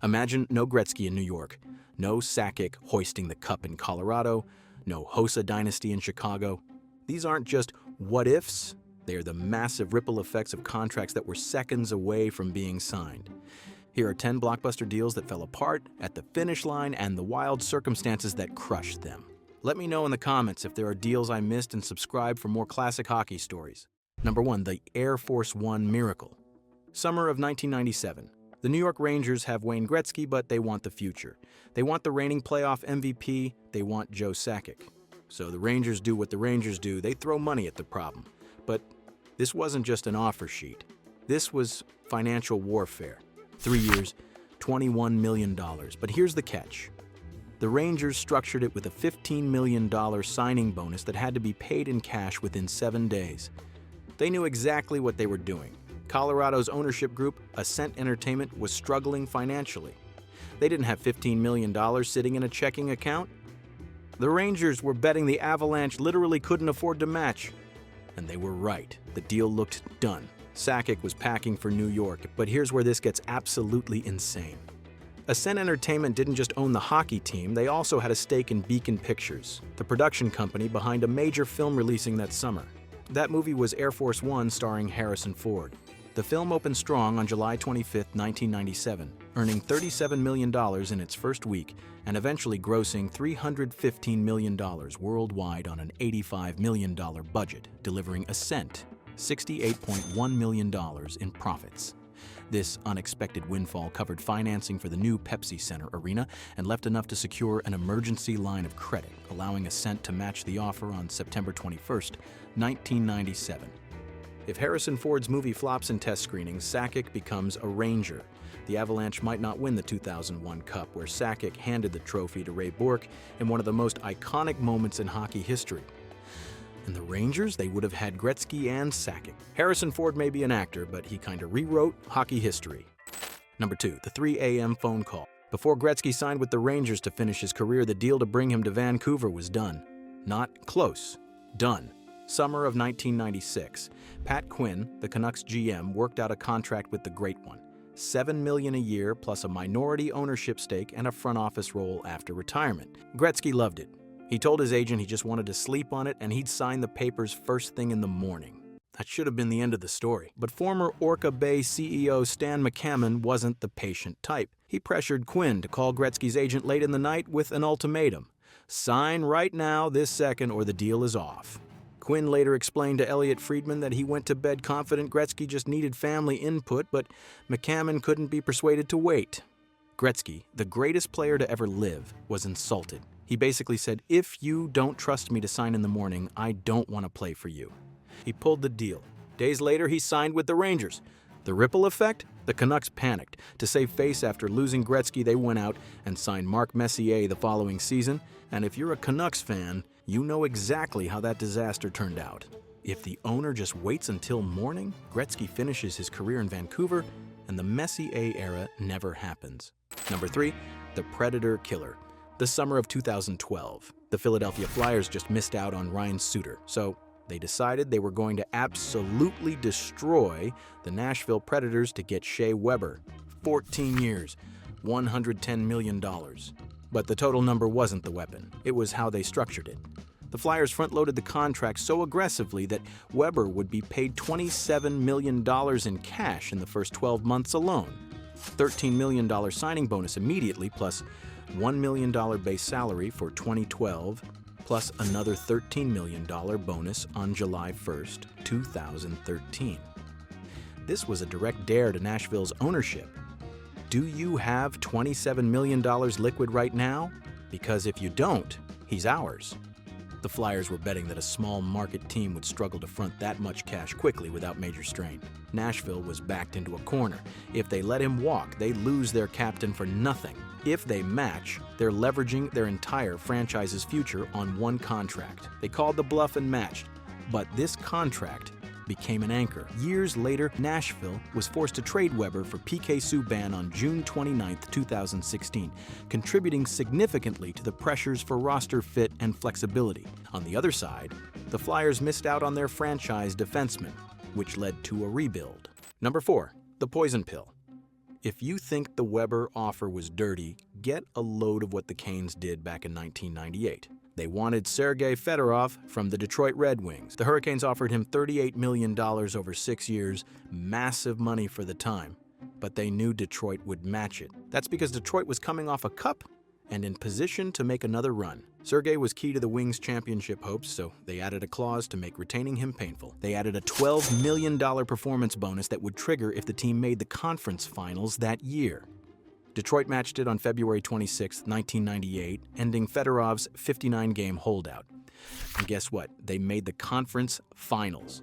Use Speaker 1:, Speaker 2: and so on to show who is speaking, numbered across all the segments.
Speaker 1: Imagine no Gretzky in New York, no Sakic hoisting the cup in Colorado, no Hossa dynasty in Chicago. These aren't just what-ifs, they are the massive ripple effects of contracts that were seconds away from being signed. Here are 10 blockbuster deals that fell apart at the finish line and the wild circumstances that crushed them. Let me know in the comments if there are deals I missed, and subscribe for more classic hockey stories. Number 1. The Air Force One miracle. Summer of 1997. The New York Rangers have Wayne Gretzky, but they want the future. They want the reigning playoff MVP, they want Joe Sakic. So the Rangers do what the Rangers do, they throw money at the problem. But this wasn't just an offer sheet. This was financial warfare. 3 years, $21 million. But here's the catch. The Rangers structured it with a $15 million signing bonus that had to be paid in cash within 7 days. They knew exactly what they were doing. Colorado's ownership group, Ascent Entertainment, was struggling financially. They didn't have $15 million sitting in a checking account. The Rangers were betting the Avalanche literally couldn't afford to match. And they were right. The deal looked done. Sakic was packing for New York, but here's where this gets absolutely insane. Ascent Entertainment didn't just own the hockey team, they also had a stake in Beacon Pictures, the production company behind a major film releasing that summer. That movie was Air Force One, starring Harrison Ford. The film opened strong on July 25, 1997, earning $37 million in its first week and eventually grossing $315 million worldwide on an $85 million budget, delivering Ascent $68.1 million in profits. This unexpected windfall covered financing for the new Pepsi Center arena and left enough to secure an emergency line of credit, allowing Ascent to match the offer on September 21, 1997. If Harrison Ford's movie flops in test screenings, Sakic becomes a Ranger. The Avalanche might not win the 2001 Cup, where Sakic handed the trophy to Ray Bourque in one of the most iconic moments in hockey history. And the Rangers, they would have had Gretzky and Sakic. Harrison Ford may be an actor, but he kinda rewrote hockey history. Number 2, the 3 a.m. phone call. Before Gretzky signed with the Rangers to finish his career, the deal to bring him to Vancouver was done. Not close. Done. Summer of 1996. Pat Quinn, the Canucks GM, worked out a contract with the Great One. $7 million a year plus a minority ownership stake and a front office role after retirement. Gretzky loved it. He told his agent he just wanted to sleep on it and he'd sign the papers first thing in the morning. That should have been the end of the story. But former Orca Bay CEO Stan McCammon wasn't the patient type. He pressured Quinn to call Gretzky's agent late in the night with an ultimatum. Sign right now, this second, or the deal is off. Quinn later explained to Elliot Friedman that he went to bed confident Gretzky just needed family input, but McCammon couldn't be persuaded to wait. Gretzky, the greatest player to ever live, was insulted. He basically said, "If you don't trust me to sign in the morning, I don't want to play for you." He pulled the deal. Days later, he signed with the Rangers. The ripple effect? The Canucks panicked. To save face after losing Gretzky, they went out and signed Mark Messier the following season. And if you're a Canucks fan, you know exactly how that disaster turned out. If the owner just waits until morning, Gretzky finishes his career in Vancouver, and the Messier era never happens. Number 3, the Predator Killer. The summer of 2012. The Philadelphia Flyers just missed out on Ryan Suter, so they decided they were going to absolutely destroy the Nashville Predators to get Shea Weber. 14 years, $110 million. But the total number wasn't the weapon. It was how they structured it. The Flyers front-loaded the contract so aggressively that Weber would be paid $27 million in cash in the first 12 months alone. $13 million signing bonus immediately, plus $1 million base salary for 2012, plus another $13 million bonus on July 1st, 2013. This was a direct dare to Nashville's ownership. Do you have $27 million liquid right now? Because if you don't, he's ours. The Flyers were betting that a small market team would struggle to front that much cash quickly without major strain. Nashville was backed into a corner. If they let him walk, they lose their captain for nothing. If they match, they're leveraging their entire franchise's future on one contract. They called the bluff and matched, but this contract became an anchor. Years later, Nashville was forced to trade Weber for PK Subban on June 29, 2016, contributing significantly to the pressures for roster fit and flexibility. On the other side, the Flyers missed out on their franchise defenseman, which led to a rebuild. Number 4, the poison pill. If you think the Weber offer was dirty, get a load of what the Canes did back in 1998. They wanted Sergei Fedorov from the Detroit Red Wings. The Hurricanes offered him $38 million over 6 years, massive money for the time. But they knew Detroit would match it. That's because Detroit was coming off a cup and in position to make another run. Sergei was key to the Wings' championship hopes, so they added a clause to make retaining him painful. They added a $12 million performance bonus that would trigger if the team made the conference finals that year. Detroit matched it on February 26, 1998, ending Fedorov's 59-game holdout. And guess what? They made the conference finals.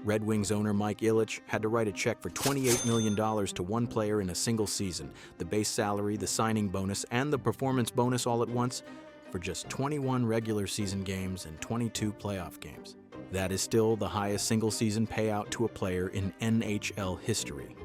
Speaker 1: Red Wings owner Mike Ilitch had to write a check for $28 million to one player in a single season, the base salary, the signing bonus, and the performance bonus all at once, for just 21 regular season games and 22 playoff games. That is still the highest single-season payout to a player in NHL history.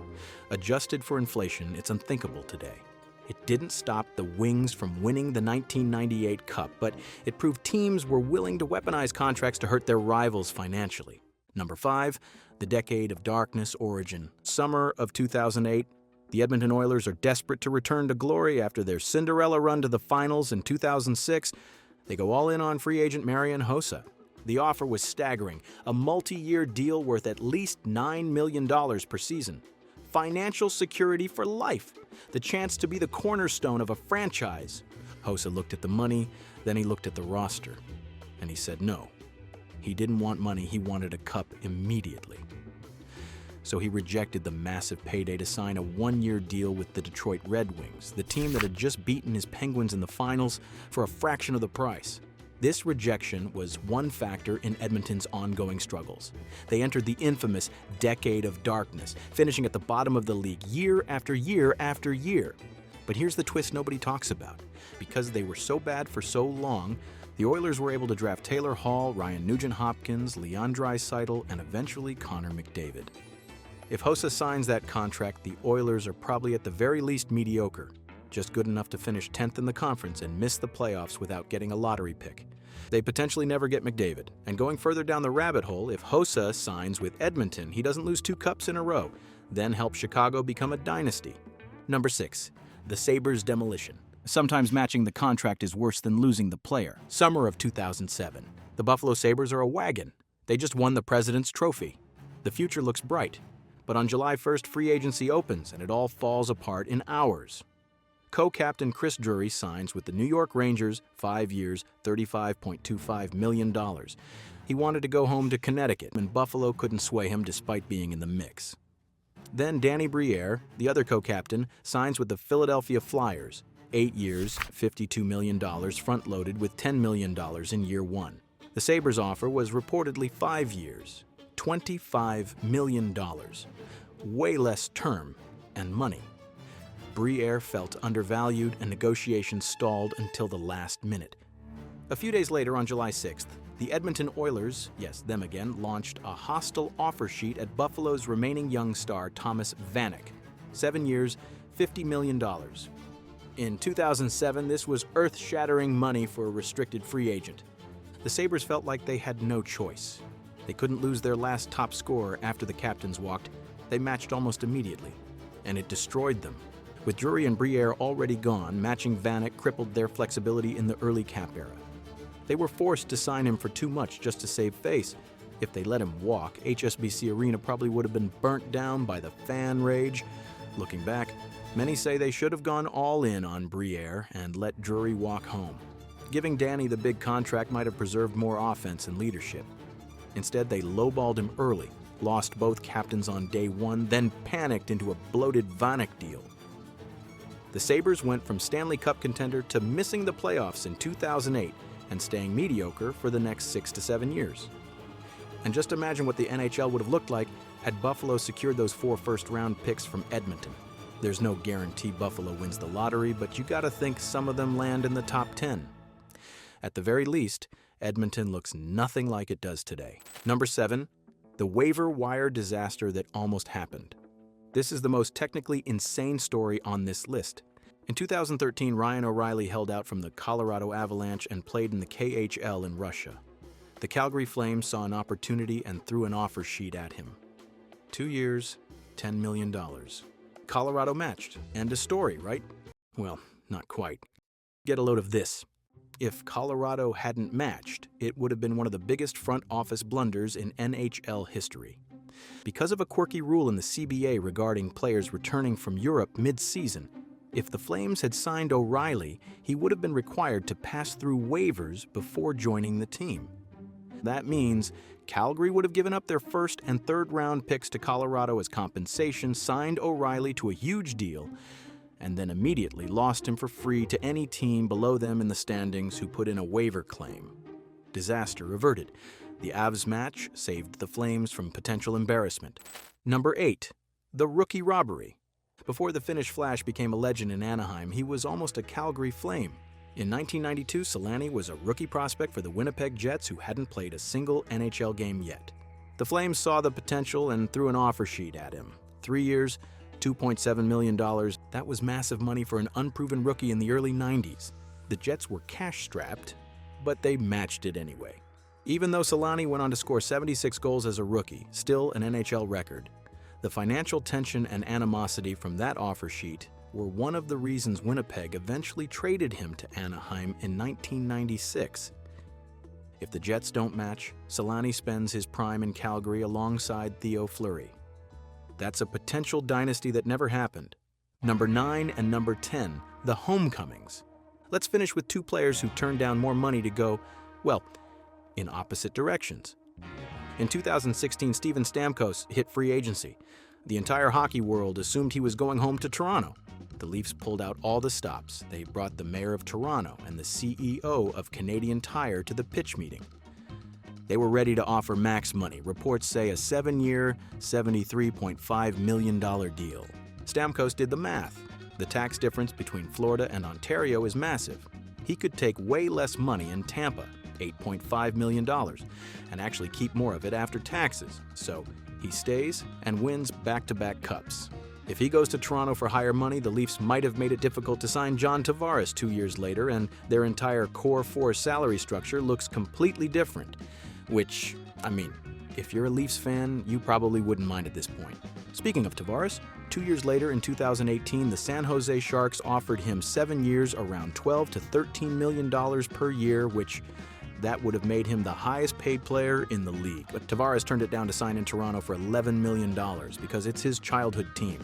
Speaker 1: Adjusted for inflation, it's unthinkable today. It didn't stop the Wings from winning the 1998 Cup, but it proved teams were willing to weaponize contracts to hurt their rivals financially. Number 5, the decade of darkness origin. Summer of 2008, the Edmonton Oilers are desperate to return to glory after their Cinderella run to the finals in 2006. They go all in on free agent Marian Hossa. The offer was staggering, a multi-year deal worth at least $9 million per season. Financial security for life, the chance to be the cornerstone of a franchise. Hossa looked at the money, then he looked at the roster, and he said no. He didn't want money, he wanted a cup immediately. So he rejected the massive payday to sign a one-year deal with the Detroit Red Wings, the team that had just beaten his Penguins in the finals, for a fraction of the price. This rejection was one factor in Edmonton's ongoing struggles. They entered the infamous decade of darkness, finishing at the bottom of the league year after year after year. But here's the twist nobody talks about. Because they were so bad for so long, the Oilers were able to draft Taylor Hall, Ryan Nugent-Hopkins, Leon Draisaitl, and eventually Connor McDavid. If Hossa signs that contract, the Oilers are probably at the very least mediocre, just good enough to finish 10th in the conference and miss the playoffs without getting a lottery pick. They potentially never get McDavid. And going further down the rabbit hole, if Hossa signs with Edmonton, he doesn't lose 2 cups in a row, then help Chicago become a dynasty. Number 6, the Sabres' demolition. Sometimes matching the contract is worse than losing the player. Summer of 2007. The Buffalo Sabres are a wagon. They just won the President's Trophy. The future looks bright. But on July 1st, free agency opens, and it all falls apart in hours. Co-captain Chris Drury signs with the New York Rangers, 5 years, $35.25 million. He wanted to go home to Connecticut, and Buffalo couldn't sway him despite being in the mix. Then Danny Briere, the other co-captain, signs with the Philadelphia Flyers, 8 years, $52 million, front-loaded with $10 million in year 1. The Sabres' offer was reportedly 5 years, $25 million. Way less term and money. Briere felt undervalued and negotiations stalled until the last minute. A few days later, on July 6th, the Edmonton Oilers, yes, them again, launched a hostile offer sheet at Buffalo's remaining young star Thomas Vanek. 7 years, $50 million. In 2007, this was earth-shattering money for a restricted free agent. The Sabres felt like they had no choice. They couldn't lose their last top scorer after the captains walked. They matched almost immediately, and it destroyed them. With Drury and Briere already gone, matching Vanek crippled their flexibility in the early cap era. They were forced to sign him for too much just to save face. If they let him walk, HSBC Arena probably would have been burnt down by the fan rage. Looking back, many say they should have gone all in on Briere and let Drury walk home. Giving Danny the big contract might have preserved more offense and leadership. Instead, they lowballed him early, lost both captains on day 1, then panicked into a bloated Vanek deal. The Sabres went from Stanley Cup contender to missing the playoffs in 2008 and staying mediocre for the next 6 to 7 years. And just imagine what the NHL would have looked like had Buffalo secured those 4 first-round picks from Edmonton. There's no guarantee Buffalo wins the lottery, but you gotta think some of them land in the top 10. At the very least, Edmonton looks nothing like it does today. Number 7, the waiver wire disaster that almost happened. This is the most technically insane story on this list. In 2013, Ryan O'Reilly held out from the Colorado Avalanche and played in the KHL in Russia. The Calgary Flames saw an opportunity and threw an offer sheet at him. 2 years, $10 million. Colorado matched. End of story, right? Well, not quite. Get a load of this. If Colorado hadn't matched, it would have been one of the biggest front office blunders in NHL history. Because of a quirky rule in the CBA regarding players returning from Europe mid-season, if the Flames had signed O'Reilly, he would have been required to pass through waivers before joining the team. That means Calgary would have given up their first and third round picks to Colorado as compensation, signed O'Reilly to a huge deal, and then immediately lost him for free to any team below them in the standings who put in a waiver claim. Disaster averted. The Avs match saved the Flames from potential embarrassment. Number 8. The rookie robbery. Before the Finnish Flash became a legend in Anaheim, he was almost a Calgary Flame. In 1992, Selanne was a rookie prospect for the Winnipeg Jets who hadn't played a single NHL game yet. The Flames saw the potential and threw an offer sheet at him. 3 years, $2.7 million. That was massive money for an unproven rookie in the early 90s. The Jets were cash-strapped, but they matched it anyway. Even though Selanne went on to score 76 goals as a rookie, still an NHL record, the financial tension and animosity from that offer sheet were one of the reasons Winnipeg eventually traded him to Anaheim in 1996. If the Jets don't match, Selanne spends his prime in Calgary alongside Theo Fleury. That's a potential dynasty that never happened. Number 9 and number 10, the homecomings. Let's finish with two players who turned down more money to go, well, in opposite directions. In 2016, Steven Stamkos hit free agency. The entire hockey world assumed he was going home to Toronto. The Leafs pulled out all the stops. They brought the mayor of Toronto and the CEO of Canadian Tire to the pitch meeting. They were ready to offer max money. Reports say a 7-year, $73.5 million deal. Stamkos did the math. The tax difference between Florida and Ontario is massive. He could take way less money in Tampa, $8.5 million, and actually keep more of it after taxes. So he stays and wins back-to-back cups. If he goes to Toronto for higher money, the Leafs might have made it difficult to sign John Tavares 2 years later, and their entire core 4 salary structure looks completely different. Which, I mean, if you're a Leafs fan, you probably wouldn't mind at this point. Speaking of Tavares, 2 years later in 2018, the San Jose Sharks offered him 7 years around $12 to $13 million per year, which that would have made him the highest paid player in the league. But Tavares turned it down to sign in Toronto for $11 million because it's his childhood team.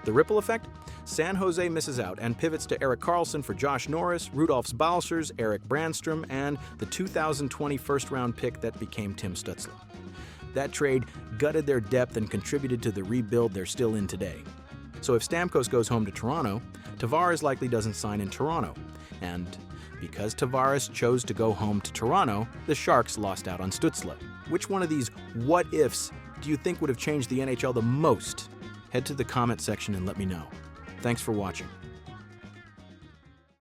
Speaker 1: The ripple effect? San Jose misses out and pivots to Erik Karlsson for Josh Norris, Rudolf Balcers, Eric Brandstrom, and the 2020 first-round pick that became Tim Stützle. That trade gutted their depth and contributed to the rebuild they're still in today. So if Stamkos goes home to Toronto, Tavares likely doesn't sign in Toronto. And because Tavares chose to go home to Toronto, the Sharks lost out on Stützle. Which one of these what-ifs do you think would have changed the NHL the most? Head to the comment section and let me know. Thanks for watching.